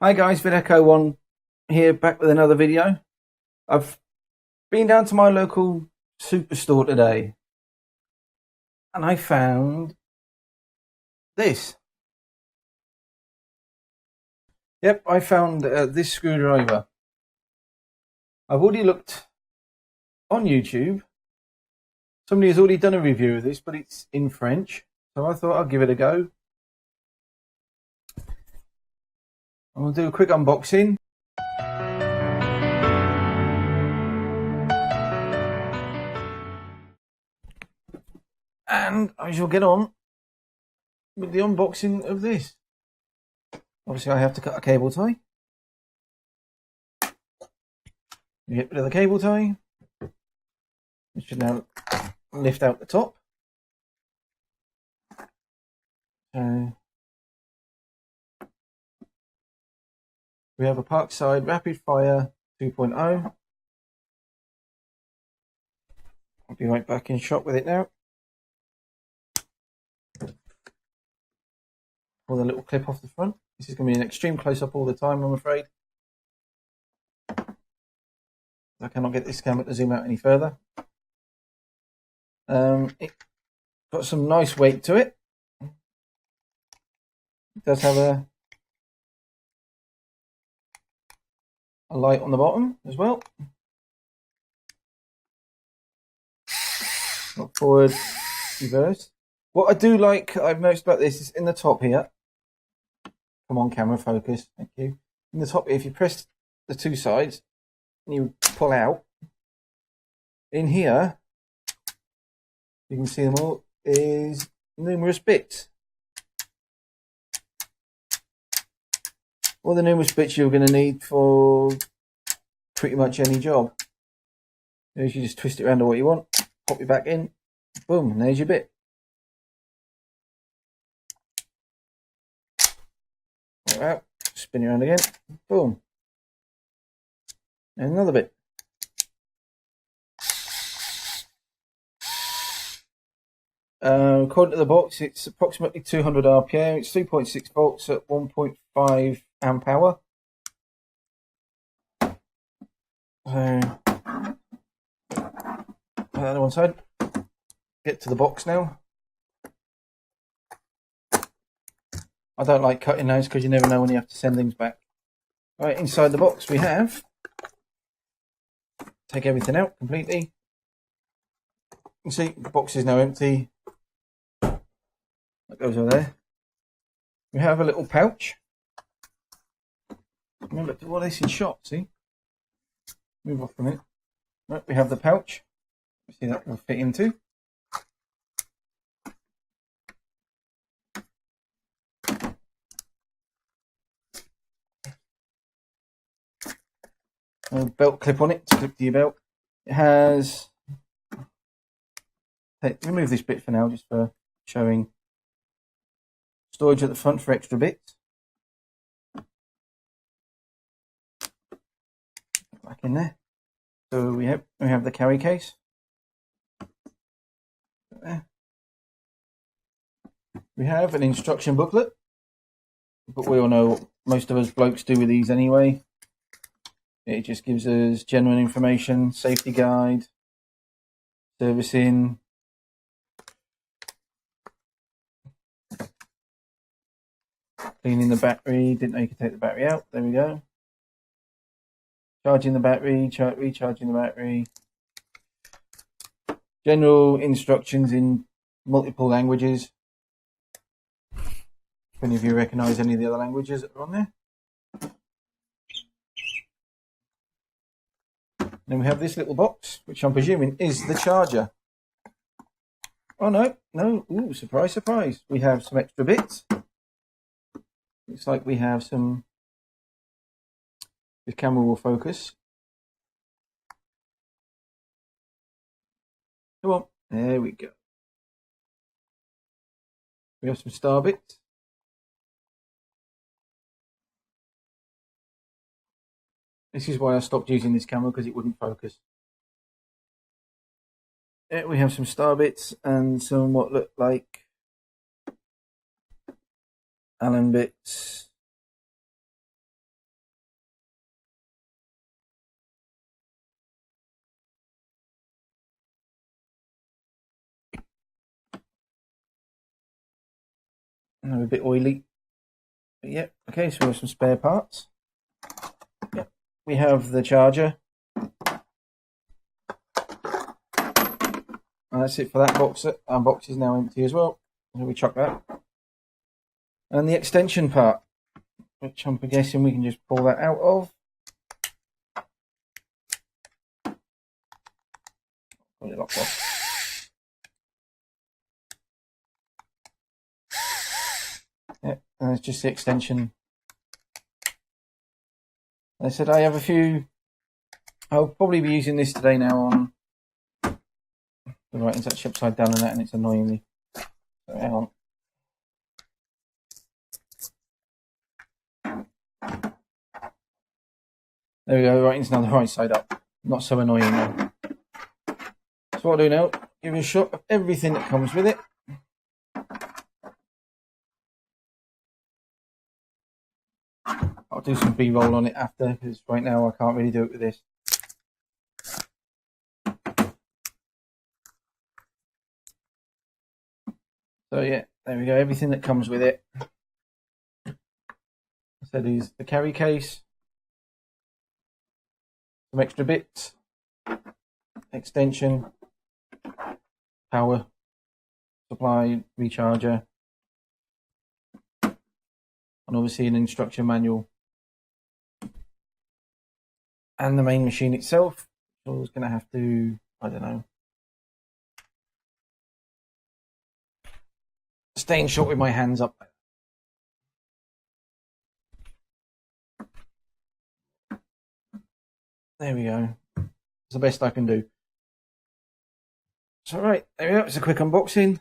Hi guys, VidEcho1 here, back with another video. I've been down to my local superstore today and I found this. Yep, I found this screwdriver. I've already looked on YouTube. Somebody has already done a review of this, but it's in French, so I thought I'd give it a go. I'm going to do a quick unboxing. And I shall get on with the unboxing of this. Obviously I have to cut a cable tie. You get rid of the cable tie. It should now lift out the top. So we have a Parkside Rapidfire 2.0. I'll be right back in shot with it now. Pull the little clip off the front. This is going to be an extreme close-up all the time, I'm afraid. I cannot get this camera to zoom out any further. It got some nice weight to it. It does have a light on the bottom as well. Not forward, reverse. What I do like, I've noticed about this, is in the top here. Come on, camera, focus. Thank you. In the top, if you press the two sides and you pull out, in here, you can see them all, is numerous bits. All the numerous bits you're going to need for pretty much any job. You just twist it around to what you want, pop it back in, boom, and there's your bit. Pull it out, spin it around again, boom, and another bit. According to the box, it's approximately 200 RPM. It's 3.6 volts at 1.5 amp hour. So, put that on one side. Get to the box now. I don't like cutting those because you never know when you have to send things back. Right, inside the box we have, take everything out completely. You can see the box is now empty. That goes over there. We have a little pouch. Remember to do all this in shot, see? Move off a minute. Right, we have the pouch. See, that will fit into. A belt clip on it to clip to your belt. It has. Remove this bit for now, just for showing. Storage at the front for extra bits. Back in there. So we have the carry case. There. We have an instruction booklet, but we all know what most of us blokes do with these anyway. It just gives us general information, safety guide, servicing, cleaning the battery. Didn't know you could take the battery out. There we go. Charging the battery, recharging the battery. General instructions in multiple languages. If any of you recognise any of the other languages that are on there. Then we have this little box, which I'm presuming is the charger. Oh no, no, ooh, surprise, surprise. We have some extra bits. Looks like we have some, this camera will focus. Come on, there we go. We have some star bits. This is why I stopped using this camera, because it wouldn't focus. Yeah, we have some star bits and some what look like Allen bits. and they're a bit oily. But yeah, okay, so we have some spare parts. Yeah, we have the charger. And that's it for that box. Our box is now empty as well. So we chuck that. And the extension part, which I'm guessing we can just pull that out of. Got it locked off. Yeah, and it's just the extension. I said I have a few. I'll probably be using this today now on the writing's actually upside down and that, and it's annoying me. So hang on. There we go, writing's now the right side up. Not so annoying now. So what I'll do now, give you a shot of everything that comes with it. I'll do some B-roll on it after, because right now I can't really do it with this. So yeah, there we go, everything that comes with it. I said is the carry case, some extra bits, extension, power supply, recharger, and obviously an instruction manual. And the main machine itself, I was going to have to, I don't know, staying short with my hands up. There we go. It's the best I can do. So right, there we go. It's a quick unboxing.